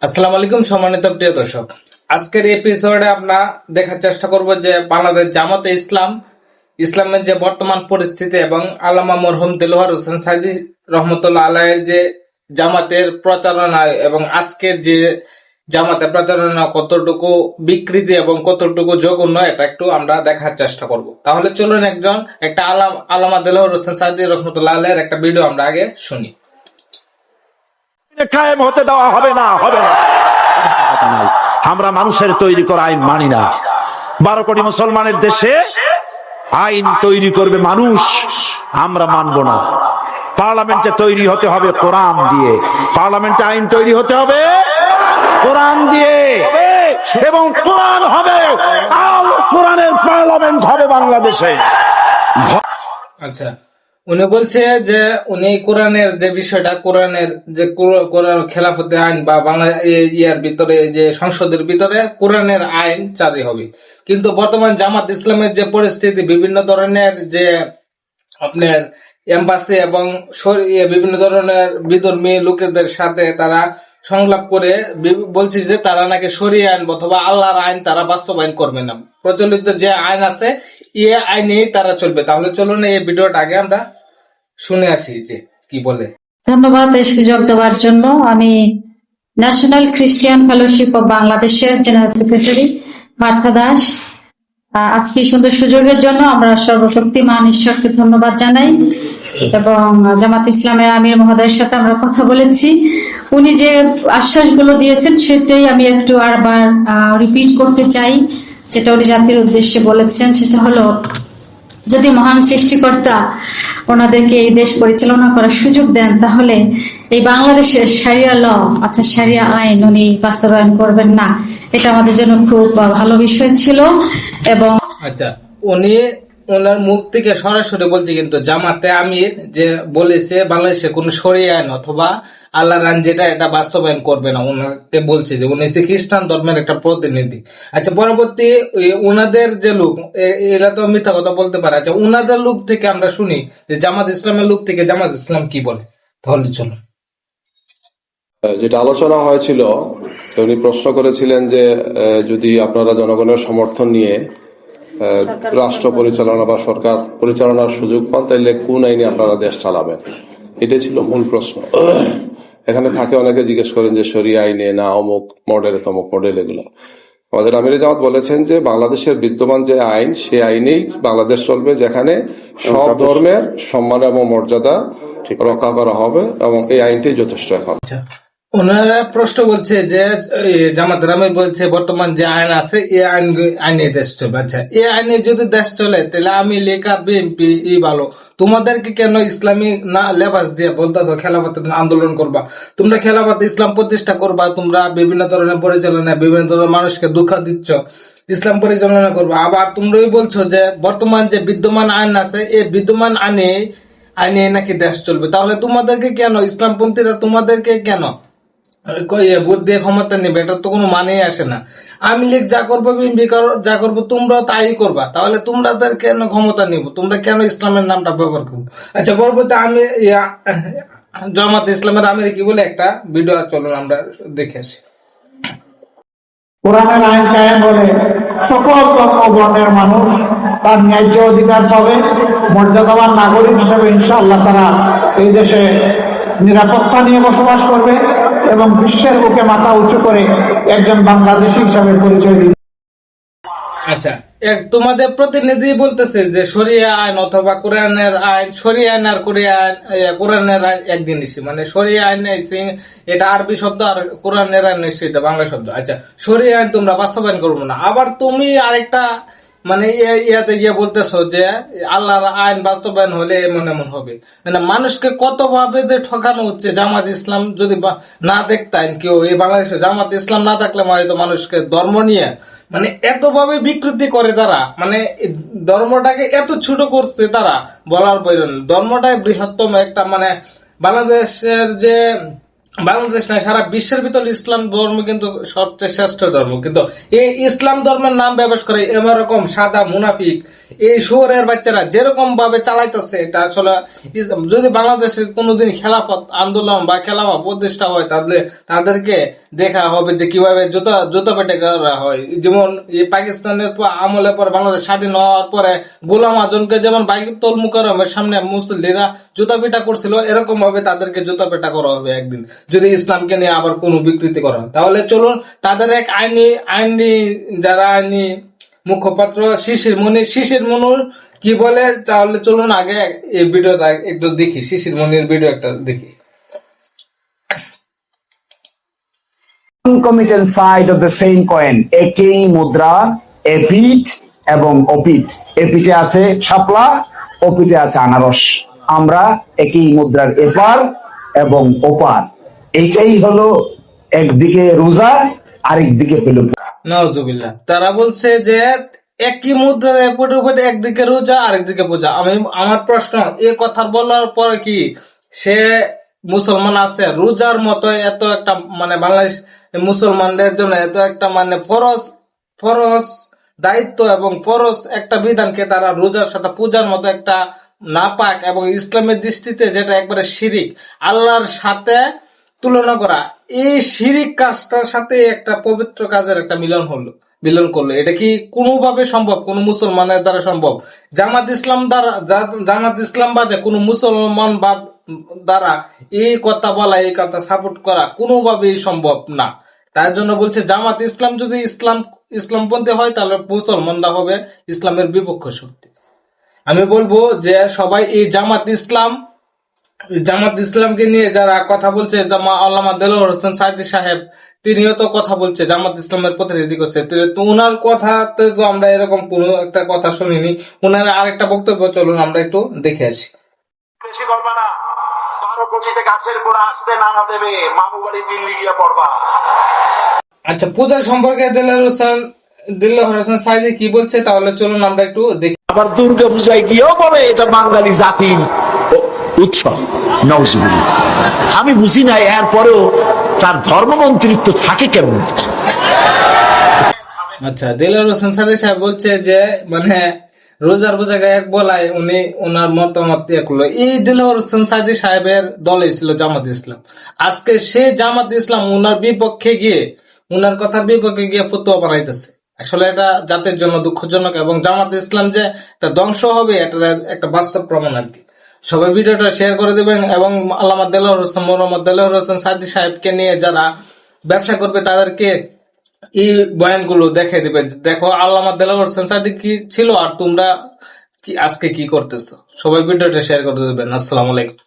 আসসালামু আলাইকুম সম্মানিত প্রিয় দর্শক, আজকের এপিসোডে আমরা দেখার চেষ্টা করব যে বাংলাদেশ জামাতে ইসলামের যে বর্তমান পরিস্থিতি এবং আল্লামা মরহুম দেলোয়ার হোসেন সাইদী রহমতুল্লাহ আলাইহির যে জামাতের প্রচারণা এবং আজকের যে জামাতের প্রচারণা কতটুকু বিকৃতি এবং কতটুকু জঘন্য এটা একটু আমরা দেখার চেষ্টা করব। তাহলে চলুন একটা আল্লামা দেলোয়ার হোসেন সাইদী রহমতুল্লাহ আলাইহির একটা ভিডিও আমরা আগে শুনি। কায়েম হতে দেওয়া হবে না। আমরা মানুষের তৈরি করা আইন মানি না। 12 কোটি মুসলমানের দেশে আইন তৈরি করবে মানুষ, আমরা মানব না। পার্লামেন্টে তৈরি হতে হবে কোরআন দিয়ে, পার্লামেন্টে আইন তৈরি হতে হবে কোরআন দিয়ে, এবং কোরআন হবে আল কোরআনের পার্লামেন্ট হবে বাংলাদেশে। আচ্ছা, উনি বলছে যে উনি কোরআনের যে বিষয়টা, কোরআনের যে কোরআন খেলাফতে আইন বা বাংলা ইয়ার ভিতরে যে সংসদের ভিতরে কোরআনের আইন জারি হবে, কিন্তু বর্তমান জামাত ইসলামের যে পরিস্থিতি, বিভিন্ন ধরনের যে আপনার এম্বাসি এবং বিভিন্ন ধরনের বিধর্মী লোকেদের সাথে তারা সংলাপ করে বলছে যে তারা নাকি শরীয়ত আইন অথবা আল্লাহর আইন তারা বাস্তবায়ন করবে না, প্রচলিত যে আইন আছে এই আইনেই তারা চলবে। তাহলে চলুন এই ভিডিওটা আগে আমরা শুনে আসি যে কি বলে। ধন্যবাদ এই সুযোগ দেওয়ার জন্য। আমি ন্যাশনাল খ্রিস্টিয়ান ফেলোশিপ অব বাংলাদেশের জেনারেল সেক্রেটারি মার্থা দাস। আজকে সুন্দর সুযোগের জন্য আমরা সর্বশক্তিমান ঈশ্বরকে ধন্যবাদ জানাই এবং জামাত ইসলামের আমির মহোদয়ের সাথে আমরা কথা বলেছি। উনি যে আশ্বাসগুলো দিয়েছেন সেটাই আমি একটু আরবার রিপিট করতে চাই। যেটা উনি জাতির উদ্দেশ্যে বলেছেন সেটা হলো, যদি মহান সৃষ্টিকর্তা ওনাদেরকে এই দেশ পরিচালনা করার সুযোগ দেন তাহলে এই বাংলাদেশের শারিয়া ল অর্থাৎ শারিয়া আইন উনি বাস্তবায়ন করবেন না। এটা আমাদের জন্য খুব ভালো বিষয় ছিল। এবং আচ্ছা, উনি ওনার মুখ থেকে সরাসরি বলছে, কিন্তু জামাতে আমির যে বলেছে বাংলাদেশে কোন শরিয়া আইন অথবা আল্লাহর আইন যেটা এটা বাস্তবায়ন করবে না। ওনাকে বলছে যে উনি খ্রিস্টান ধর্মের একটা প্রতিনিধি। আচ্ছা, পরবর্তী ওনাদের যে লোক, এরা তো মিথ্যা কথা বলতে পারে। আচ্ছা, ওনাদের লোক থেকে আমরা শুনি যে জামাত ইসলামের লোক থেকে জামাত ইসলাম কি বলে। তাহলে চলুন। যেটা আলোচনা হয়েছিল, উনি প্রশ্ন করেছিলেন যে যদি আপনারা জনগণের সমর্থন নিয়ে রাষ্ট্র পরিচালনা বা সরকার পরিচালনার সুযোগ পান তাহলে কোন আইনে আপনারা দেশ চালাবেন, এটাই ছিল মূল প্রশ্ন। এখানে থাকে অনেকে জিজ্ঞেস করেন যে শরিয়া আইনে না অমুক মডেল তমুক মডেল, এগুলো আমাদের আমির জামাত বলেছেন যে বাংলাদেশের বিদ্যমান যে আইন সে আইনেই বাংলাদেশ চলবে, যেখানে সব ধর্মের সম্মান এবং মর্যাদা রক্ষা করা হবে এবং এই আইনটাই যথেষ্ট। এখন ওনারা প্রশ্ন বলছে যে জামাতের আমির বলছে বর্তমান যে আইন আছে এই আইনে দেশ চলবে। আচ্ছা, এই আইনে যদি দেশ চলে তাহলে আমি লেখা বিএনপি ভালো, তোমাদেরকে কেন ইসলামী না লেবাস দিয়ে বলতেছো খেলাফতের আন্দোলন করবা, তোমরা খেলাফত ইসলাম প্রতিষ্ঠা করবা, তোমরা বিভিন্ন ধরনের পরিচালনা বিভিন্ন ধরনের মানুষকে দুঃখ দিচ্ছ, ইসলাম পরিচালনা করবা। আবার তোমরাই বলছো যে বর্তমান যে বিদ্যমান আইন আছে এই বিদ্যমান আইনে নাকি দেশ চলবে। তাহলে তোমাদেরকে কেন ইসলামপন্থীরা তোমাদেরকে কেন ভোট দিয়ে ক্ষমতা নেবে? এটা তো কোনো মানেই আসে না। আমি লীগ যা করবো, বিএনপি যা করবো, তোমরা তাই করবা। তাহলে তোমরাদের কেন ক্ষমতা নিব? তোমরা কেন ইসলামের নামটা ব্যবহার করবো? আচ্ছা, পরবর্তী আমি জামাত ইসলামের আমির কি বলে একটা ভিডিও চলুন আমরা দেখে আসি। কোরআনের আইন কায়েম হলে সকল ধর্ম বর্ণের মানুষ তার ন্যায্য অধিকার পাবে। মর্যাদাবান নাগরিক হিসেবে ইনশাআল্লাহ তারা এই দেশে নিরাপত্তা নিয়ে বসবাস করবে এবং বিশ্বের বুকে মাথা উঁচু করে একজন বাংলাদেশী হিসাবে পরিচয় দিবে। আচ্ছা, তোমাদের প্রতিনিধি বলতেছে যে শরিয়া আইন অথবা কোরআনের আইন, শরিয়া আইন আর কোরআনের আইন এক জিনিসই, মানে শরিয়া আইন এটা আরবি শব্দ আর কোরআনের আইন এটা বাংলা শব্দ। আচ্ছা, শরিয়া আইন তোমরা বাস্তবায়ন করবো না। আবার তুমি আরেকটা মানে ইয়াতে গিয়ে বলতেছো যে আল্লাহর আইন বাস্তবায়ন হলে এমন এমন হবে। মানে মানুষকে কত ভাবে যে ঠকানো হচ্ছে। জামাত ইসলাম যদি না দেখতেন কেউ, এই বাংলাদেশে জামাত ইসলাম না থাকলে হয়তো মানুষকে ধর্ম নিয়ে মানে এতভাবে বিকৃতি করে তারা, মানে ধর্মটাকে এত ছোট করছে তারা বলার প্রয়োজন। ধর্মটাই বৃহত্তম একটা, মানে বাংলাদেশের যে বাংলাদেশ নয় সারা বিশ্বের ভিতরে ইসলাম ধর্ম কিন্তু সবচেয়ে শ্রেষ্ঠ ধর্ম, কিন্তু এই ইসলাম ধর্মের নাম ব্যবহার করে এরকম সাদা মুনাফিক এই শহরের বাচ্চারা যেরকম ভাবে চালাইতেছে, এটা আসলে যদি বাংলাদেশে কোনোদিন খেলাফত আন্দোলন বা খেলাফত প্রতিষ্ঠা হয়, তাহলে তাদেরকে দেখা হবে যে কিভাবে জুতা পেটে করা হয়। যেমন এই পাকিস্তানের আমলের পর বাংলাদেশ স্বাধীন হওয়ার পরে গোলাম আজমকে যেমন বাইতুল মুকাররমের সামনে মুসল্লিরা জুতা পেটা করছিল, এরকম ভাবে তাদেরকে জুতা পেটা করা হবে একদিন, যদি ইসলামকে নিয়ে আবার কোনো বিকৃতি করা হয়। তাহলে চলুন তাদের এক আইনি যারা আইনি মুখপাত্র শিশির মনির কি বলে, তাহলে চলুন আগে এই ভিডিওটা একটু দেখি, শিশির মনির ভিডিও একটা দেখি। concomitant side of the same coin, একই মুদ্রা, এপিঠ এবং অপিঠ। এপিঠে আছে শাপলা, অপিঠে আছে আনারস। আমরা একই মুদ্রার এপার এবং ওপার। এইটাই হলো একদিকে রোজা, আরেকদিকে পেল। নাউজুবিল্লাহ। তারা বলছে যে একই মুদ্রার এপটে উপরে একদিকে রোজা আরেকদিকে পূজা। আমার প্রশ্ন, এ কথা বলার পরে কি সে মুসলমান আছে? রোজার মতো এত একটা মানে বাংলাদেশ মুসলমানদের জন্য এত একটা মানে ফরজ দায়িত্ব এবং ফরজ একটা বিধানকে তারা রোজার সাথে পূজার মতো একটা নাপাক এবং ইসলামের দৃষ্টিতে যেটা একবারে শিরিক, আল্লাহর সাথে তুলনা করা, এই শিরিক কাজটার সাথে একটা পবিত্র কাজের একটা মিলন করলো। এটা কি কোনোভাবে সম্ভব? কোন মুসলমানের দ্বারা সম্ভব? জামাত ইসলাম বাদে কোন মুসলমান দ্বারা এই কথা বলা, এই কথা সাপোর্ট করা কোনোভাবেই সম্ভব না। তার জন্য বলছে জামাত ইসলাম যদি ইসলামপন্থী হয়, তাহলে মুসলমানরা হবে ইসলামের বিপক্ষ শক্তি। আমি বলবো যে সবাই এই জামাত ইসলামকে নিয়ে যারা কথা বলছে, আল্লামা দেলোয়ার হোসেন সাঈদী সাহেব, তিনিও তো কথা বলছে, জামাত ইসলামের প্রতিনিধি করছে, তো উনার কথাতে তো আমরা এরকম কোনো একটা কথা শুনিনি। উনার আরেকটা বক্তব্য চলুন আমরা একটু দেখে আসি। বেশি করবা না, 12 কোটিতে গাছের গোড়া আসতে নামা দেবে, মামু বাড়ি দিল্লি গিয়ে পড়বা। আচ্ছা, পূজা সম্পর্কে দেলোয়ার হোসেন সাঈদী কি বলছে, তাহলে চলুন আমরা একটু দেখি। আবার দুর্গা পূজায় গিয়েও বলে এটা বাঙালি জাতির উৎসব। নাউজুবিল্লাহ। আমি বুঝি না এরপরেও তার ধর্মমন্ত্রিত্ব থাকে কেমন। আচ্ছা, দেলোয়ার হোসেন সাঈদী সাহেব বলছে যে মানে রোজার জায়গায় এক বলায় উনি ওনার মতামত করলো। এই দেলোয়ার হোসেন সাঈদী সাহেবের দলে ছিল জামাত ইসলাম। আজকে সে জামাত ইসলাম ওনার বিপক্ষে গিয়ে, ওনার কথার বিপক্ষে গিয়ে ফতোয়া বানাইতেছে। আসলে এটা জাতির জন্য দুঃখজনক এবং জামাত ইসলাম যে এটা ধ্বংস হবে, এটা একটা বাস্তব প্রমাণ আর কি। সবাই ভিডিওটা শেয়ার করে দেবেন এবং আল্লামা মোহাম্মদ দেলোয়ার হোসেন সাঈদী সাহেবকে নিয়ে যারা ব্যবসা করবে তাদেরকে এই বয়ানগুলো দেখে দিবে, দেখো আল্লামা দেলোয়ার হোসেন সাঈদী কি ছিল আর তোমরা কি আজকে কি করতেছো। সবাই ভিডিওটা শেয়ার করে দেবেন। আসসালামু আলাইকুম।